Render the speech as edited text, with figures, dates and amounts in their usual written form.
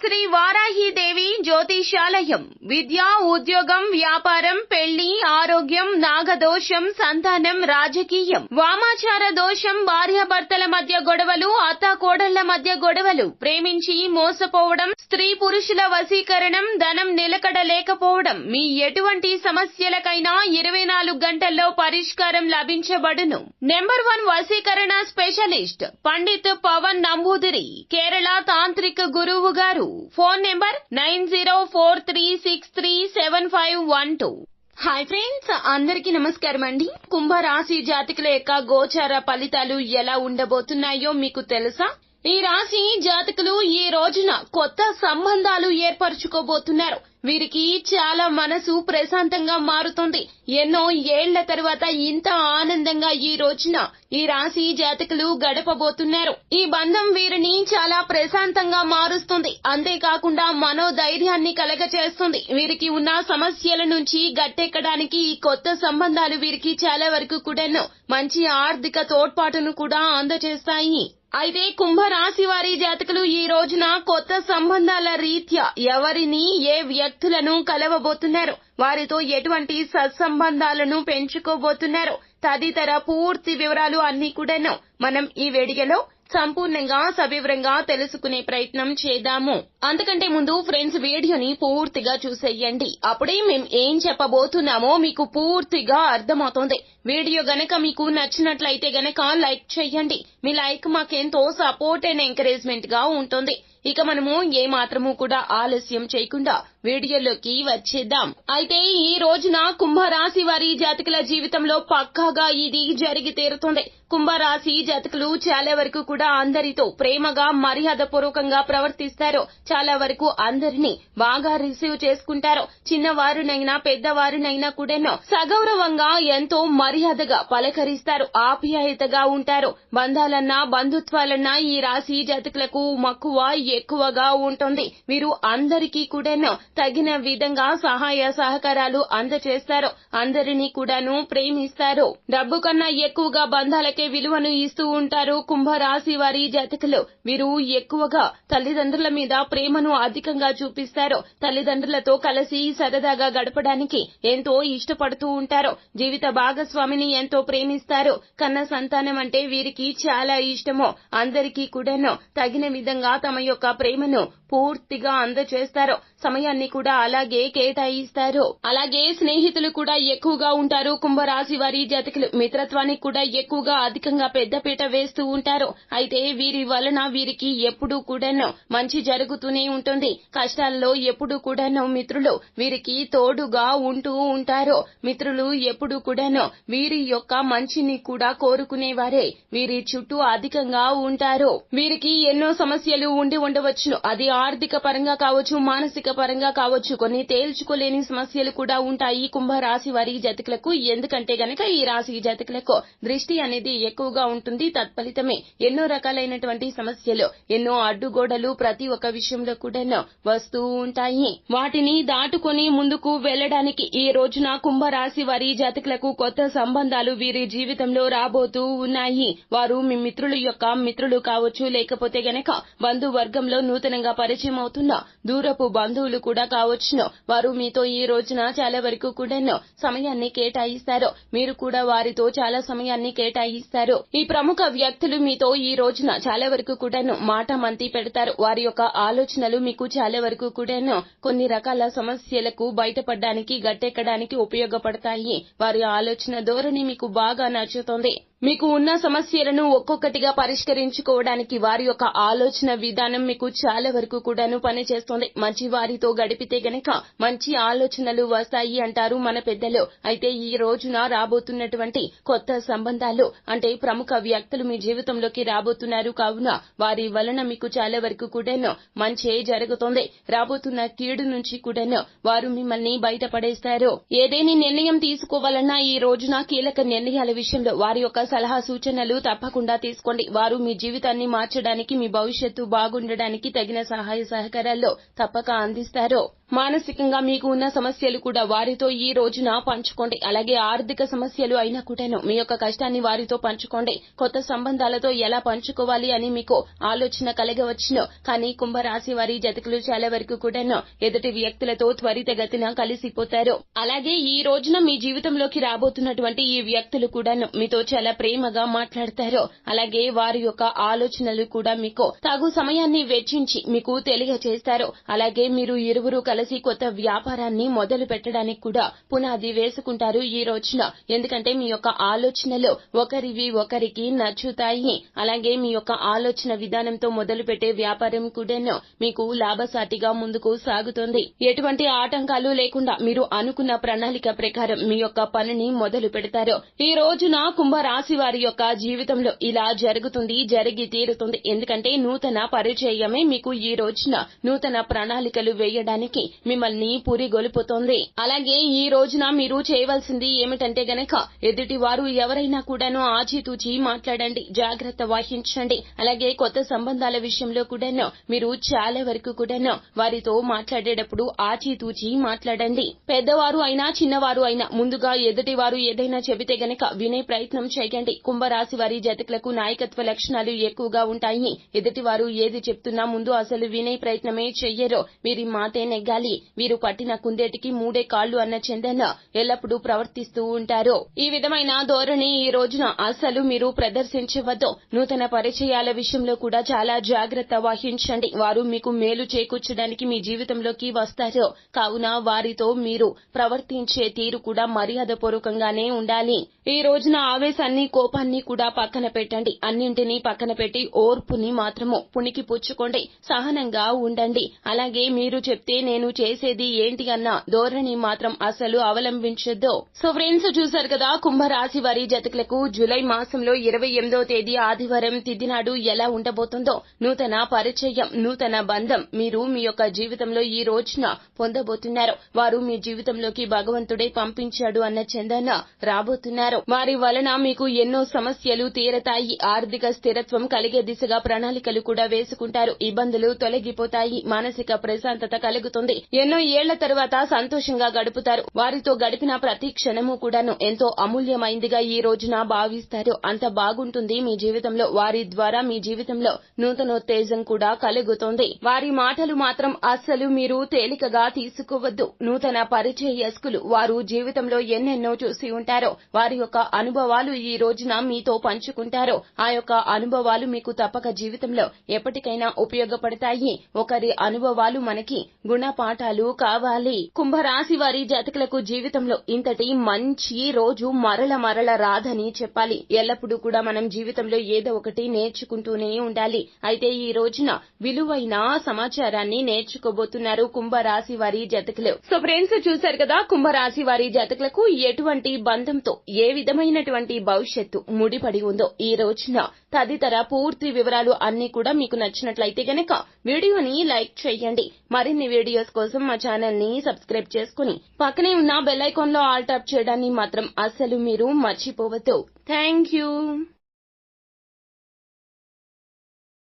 శ్రీ వారాహిదేవి జ్యోతిషాలయం విద్య, ఉద్యోగం, వ్యాపారం, పెళ్లి, ఆరోగ్యం, నాగదోషం, సంతానం, రాజకీయం, వామాచార దోషం, భార్యాభర్తల మధ్య గొడవలు, అత్తాకోడళ్ల మధ్య గొడవలు, ప్రేమించి మోసపోవడం, స్త్రీ పురుషుల వశీకరణం, ధనం నిలకడ లేకపోవడం, మీ ఎటువంటి సమస్యలకైనా 24 గంటల్లో పరిష్కారం లభించబడును. నెంబర్ 1 వశీకరణ స్పెషలిస్ట్ పండిత్ పవన్ నంబూదిరి, కేరళ తాంత్రిక గురువు గారు. Phone number 9043637512. హాయ్ ఫ్రెండ్స్, అందరికీ నమస్కారం అండి. కుంభరాశి జాతకుల యొక్క గోచార ఫలితాలు ఎలా ఉండబోతున్నాయో మీకు తెలుసా? ఈ రాశి జాతకులు ఈ రోజున కొత్త సంబంధాలు ఏర్పరచుకోబోతున్నారు. వీరికి చాలా మనసు ప్రశాంతంగా మారుతుంది. ఎన్నో ఏళ్ల తర్వాత ఇంత ఆనందంగా ఈ రోజున ఈ రాశి జాతకులు గడపబోతున్నారు. ఈ బంధం వీరిని చాలా ప్రశాంతంగా మారుస్తుంది. అంతేకాకుండా మనోధైర్యాన్ని కలగచేస్తుంది. వీరికి ఉన్న సమస్యల నుంచి గట్టెక్కడానికి ఈ కొత్త సంబంధాలు వీరికి చాలా వరకు కూడాను మంచి ఆర్థిక తోడ్పాటును కూడా అందజేస్తాయి. అయితే కుంభరాశి వారి జాతకులు ఈ రోజున కొత్త సంబంధాల రీత్యా ఎవరిని, ఏ వ్యక్తులను కలవబోతున్నారు, వారితో ఎటువంటి సత్సంబంధాలను పెంచుకోబోతున్నారు తదితర పూర్తి వివరాలు అన్ని కూడాను మనం ఈ వీడియోలో సంపూర్ణంగా సవివరంగా తెలుసుకునే ప్రయత్నం చేద్దాము. అంతకంటే ముందు ఫ్రెండ్స్, వీడియోని పూర్తిగా చూసేయండి. అప్పుడే మేము ఏం చెప్పబోతున్నామో మీకు పూర్తిగా అర్థమవుతుంది. వీడియో గనక మీకు నచ్చినట్లయితే గనక లైక్ చేయండి. మీ లైక్ మాకెంతో సపోర్ట్ అండ్ ఎంకరేజ్మెంట్ గా ఉంటుంది. ఇక మనము ఏ మాత్రము కూడా ఆలస్యం చేయకుండా వీడియోలోకి వచ్చేద్దాం. అయితే ఈ రోజున కుంభరాశి వారి జాతకుల జీవితంలో పక్కాగా ఇది జరిగి తీరుతుంది. కుంభరాశి జాతకులు చాలా వరకు కూడా అందరితో ప్రేమగా, మర్యాద పూర్వకంగా ప్రవర్తిస్తారు. చాలా వరకు అందరినీ బాగా రిసీవ్ చేసుకుంటారు. చిన్నవారునైనా పెద్దవారునైనా కూడా సగౌరవంగా ఎంతో మర్యాదగా పలకరిస్తారు. ఆప్యాయతగా ఉంటారు. బంధాలన్నా బంధుత్వాలన్నా ఈ రాశి జాతకులకు మక్కువ ఎక్కువగా ఉంటుంది. వీరు అందరికీ కూడాను తగిన విధంగా సహాయ సహకారాలు అందజేస్తారు. అందరినీ కూడాను ప్రేమిస్తారు. డబ్బు కన్నా ఎక్కువగా బంధాలకే విలువను ఇస్తూ ఉంటారు కుంభరాశి వారి జాతకులు. వీరు ఎక్కువగా తల్లిదండ్రుల మీద ప్రేమను అధికంగా చూపిస్తారు. తల్లిదండ్రులతో కలిసి సరదాగా గడపడానికి ఎంతో ఇష్టపడుతూ ఉంటారు. జీవిత భాగస్వామిని ఎంతో ప్రేమిస్తారు. కన్న సంతానం అంటే వీరికి చాలా ఇష్టము. అందరికీ కూడాను తగిన విధంగా తమ యొక్క ప్రేమను పూర్తిగా అందజేస్తారు. సమయాన్ని కూడా అలాగే కేటాయిస్తారు. అలాగే స్నేహితులు కూడా ఎక్కువగా ఉంటారు కుంభరాశి వారి జాతకులు. మిత్రత్వానికి కూడా ఎక్కువగా అధికంగా పెద్దపీట వేస్తూ ఉంటారు. అయితే వీరి వలన వీరికి ఎప్పుడూ కూడాను మంచి జరుగుతూనే ఉంటుంది. కష్టాల్లో ఎప్పుడూ కూడాను మిత్రులు వీరికి తోడుగా ఉంటూ ఉంటారు. మిత్రులు ఎప్పుడూ కూడాను వీరి యొక్క మంచిని కూడా కోరుకునేవారే వీరి చుట్టూ అధికంగా ఉంటారు. వీరికి ఎన్నో సమస్యలు ఉండి ఉండవచ్చును. అది ఆర్థిక పరంగా కావచ్చు, మానసిక పరంగా కావచ్చు. కొన్ని తేల్చుకోలేని సమస్యలు కూడా ఉంటాయి కుంభరాశి వారి జాతకులకు. ఎందుకంటే గనక ఈ రాశి జాతకులకు దృష్టి అనేది ఎక్కువగా ఉంటుంది. తత్ఫలితమే ఎన్నో రకాలైనటువంటి సమస్యలు, ఎన్నో అడ్డుగోడలు ప్రతి ఒక్క విషయంలో కూడా వస్తూ ఉంటాయి. వాటిని దాటుకొని ముందుకు వెళ్లడానికి ఈ రోజున కుంభరాశి వారి జాతకులకు కొత్త సంబంధాలు వీరి జీవితంలో రాబోతూ ఉన్నాయి. వారు మీ మిత్రుల యొక్క మిత్రులు కావచ్చు, లేకపోతే గనక బంధువర్గంలో నూతనంగా పరిచయం అవుతున్న దూరపు బంధువులు కూడా కావచ్చును. వారు మీతో ఈ రోజున చాలా వరకు కూడా సమయాన్ని కేటాయిస్తారు. మీరు కూడా వారితో చాలా సమయాన్ని కేటాయిస్తారు. ఈ ప్రముఖ వ్యక్తులు మీతో ఈ రోజున చాలా వరకు కూడా మాట మంతి పెడతారు. వారి యొక్క ఆలోచనలు మీకు చాలా వరకు కూడా కొన్ని రకాల సమస్యలకు బయటపడడానికి, గట్టెక్కడానికి ఉపయోగపడతాయి. వారి ఆలోచన ధోరణి మీకు బాగా నచ్చుతుంది. మీకు ఉన్న సమస్యలను ఒక్కొక్కటిగా పరిష్కరించుకోవడానికి వారి యొక్క ఆలోచన విధానం మీకు చాలా వరకు కూడాను పనిచేస్తుంది. మంచి వారితో గడిపితే గనక మంచి ఆలోచనలు వస్తాయి అంటారు మన పెద్దలు. అయితే ఈ రోజున రాబోతున్నటువంటి కొత్త సంబంధాలు అంటే ప్రముఖ వ్యక్తులు మీ జీవితంలోకి రాబోతున్నారు. కావున వారి వలన మీకు చాలా వరకు కూడాను మంచి జరుగుతుంది. రాబోతున్న కీడు నుంచి కూడాను వారు మిమ్మల్ని బయటపడేస్తారు. ఏదేని నిర్ణయం తీసుకోవాలన్నా ఈ రోజున కీలక నిర్ణయాల విషయంలో వారి యొక్క సలహా సూచనలు తప్పకుండా తీసుకోండి. వారు మీ జీవితాన్ని మార్చడానికి, మీ భవిష్యత్తు బాగుండడానికి తగిన సహాయ సహకారాల్లో తప్పక అందిస్తారు. మానసికంగా మీకు ఉన్న సమస్యలు కూడా వారితో ఈ రోజున పంచుకోండి. అలాగే ఆర్థిక సమస్యలు అయినా కూడాను మీ యొక్క కష్టాన్ని వారితో పంచుకోండి. కొత్త సంబంధాలతో ఎలా పంచుకోవాలి అని మీకు ఆలోచన కలగవచ్చును. కానీ కుంభరాశి వారి జాతకులు చాలా వరకు కూడాను ఎదుటి వ్యక్తులతో త్వరితగతిన కలిసిపోతారు. అలాగే ఈ రోజున మీ జీవితంలోకి రాబోతున్నటువంటి ఈ వ్యక్తులు కూడాను మీతో చాలా ప్రేమగా మాట్లాడతారు. అలాగే వారి యొక్క ఆలోచనలు కూడా మీకు తగు సమయాన్ని వెచ్చించి మీకు తెలియజేస్తారు. అలాగే మీరు ఇరువురు కలిసి కొత్త వ్యాపారాన్ని మొదలు పెట్టడానికి కూడా పునాది వేసుకుంటారు ఈ రోజున. ఎందుకంటే మీ యొక్క ఆలోచనలు ఒకరివి ఒకరికి నచ్చుతాయి. అలాగే మీ యొక్క ఆలోచన విధానంతో మొదలు పెట్టే వ్యాపారం కూడాను మీకు లాభసాటిగా ముందుకు సాగుతుంది. ఎటువంటి ఆటంకాలు లేకుండా మీరు అనుకున్న ప్రణాళిక ప్రకారం మీ యొక్క పనిని మొదలు పెడతారు. ఈ రోజున కుంభరాశి వారి యొక్క జీవితంలో ఇలా జరుగుతుంది, జరిగి తీరుతుంది. ఎందుకంటే నూతన పరిచయమే మీకు ఈ రోజున నూతన ప్రణాళికలు వేయడానికి మిమ్మల్ని పురిగొల్పుతోంది. అలాగే ఈ రోజున మీరు చేయవలసింది ఏమిటంటే గనక ఎదుటి వారు ఎవరైనా కూడాను ఆచితూచి మాట్లాడండి, జాగ్రత్త వహించండి. అలాగే కొత్త సంబంధాల విషయంలో కూడాను మీరు చాలా వరకు కూడాను వారితో మాట్లాడేటప్పుడు ఆచితూచి మాట్లాడండి. పెద్దవారు అయినా చిన్నవారు అయినా ముందుగా ఎదుటి వారు ఏదైనా చెబితే గనక వినే ప్రయత్నం చేయండి. కుంభరాశి వారి జాతకులకు నాయకత్వ లక్షణాలు ఎక్కువగా ఉంటాయి. ఎదుటి వారు ఏది చెప్తున్నా ముందు అసలు వినే ప్రయత్నమే చెయ్యరు. వీరి మాటే నెగ్గాలి. వీరు పట్టిన కుందేటికి మూడే కాళ్లు అన్న చందన ఎల్లప్పుడూ ప్రవర్తిస్తూ ఉంటారు. ఈ విధమైన ధోరణి ఈ రోజున అసలు మీరు ప్రదర్శించవద్దు. నూతన పరిచయాల విషయంలో కూడా చాలా జాగ్రత్త వహించండి. వారు మీకు మేలు చేకూర్చడానికి మీ జీవితంలోకి వస్తారు. కావున వారితో మీరు ప్రవర్తించే తీరు కూడా మర్యాదపూర్వకంగానే ఉండాలి. ఈ రోజున ఆవేశాన్ని, కోపాన్ని కూడా పక్కన పెట్టండి. అన్నింటినీ పక్కన పెట్టి ఓర్పుని మాత్రము పుణికి పుచ్చుకోండి. సహనంగా ఉండండి. అలాగే మీరు చెప్తే నేను చేసేది ఏంటి అన్న ధోరణి మాత్రం అసలు అవలంబించొద్దు. సో ఫ్రెండ్స్, చూశారు కదా కుంభరాశి వారి జాతకులకు జూలై మాసంలో 28వ తేదీ ఆదివారం తిథి నాడు ఎలా ఉండబోతుందో. నూతన పరిచయం, నూతన బంధం మీరు మీ యొక్క జీవితంలో ఈ రోజున పొందబోతున్నారు. వారు మీ జీవితంలోకి భగవంతుడే పంపించాడు అన్న చందన రాబోతున్నారు. వారి వలన మీకు ఎన్నో సమస్యలు తీరతాయి. ఆర్థిక స్థిరత్వం కలిగే దిశగా ప్రణాళికలు కూడా వేసుకుంటారు. ఇబ్బందులు తొలగిపోతాయి. మానసిక ప్రశాంతత కలుగుతుంది. ఎన్నో ఏళ్ల తరువాత సంతోషంగా గడుపుతారు. వారితో గడిపిన ప్రతి క్షణము కూడాను ఎంతో అమూల్యమైందిగా ఈ రోజున భావిస్తారు. అంత బాగుంటుంది మీ జీవితంలో. వారి ద్వారా మీ జీవితంలో నూతనోత్తేజం కూడా కలుగుతుంది. వారి మాటలు మాత్రం అస్సలు మీరు తేలికగా తీసుకోవద్దు. నూతన పరిచయస్కులు వారు జీవితంలో ఎన్నెన్నో చూసి ఉంటారో వారి యొక్క అనుభవాలు ఈ రోజున మీతో పంచుకుంటారు. ఆ యొక్క అనుభవాలు మీకు తప్పక జీవితంలో ఎప్పటికైనా ఉపయోగపడతాయి. ఒకరి అనుభవాలు మనకి గుణపాఠాలు కావాలి. కుంభరాశి వారి జాతకులకు జీవితంలో ఇంతటి మంచి రోజు మరల రాదని చెప్పాలి. ఎల్లప్పుడూ కూడా మనం జీవితంలో ఏదో ఒకటి నేర్చుకుంటూనే ఉండాలి. అయితే ఈ రోజున విలువైన సమాచారాన్ని నేర్చుకోబోతున్నారు కుంభరాశి వారి జాతకులు. సో ఫ్రెండ్స్, చూశారు కదా కుంభరాశి వారి జాతకులకు ఎటువంటి బంధంతో ఏ విధమైనటువంటి భవిష్యత్తు ముడిపడి ఉందో ఈ రోజున తదితర పూర్తి వివరాలు అన్ని కూడా మీకు నచ్చినట్లయితే గనక వీడియోని లైక్ చేయండి. మరిన్ని వీడియోస్ కోసం మా ఛానల్ ని సబ్స్క్రైబ్ చేసుకుని పక్కనే ఉన్న బెల్ ఐకాన్ లో ఆల్ టాప్ చేయడాన్ని మాత్రం అస్సలు మీరు మర్చిపోవద్దు. Thank you.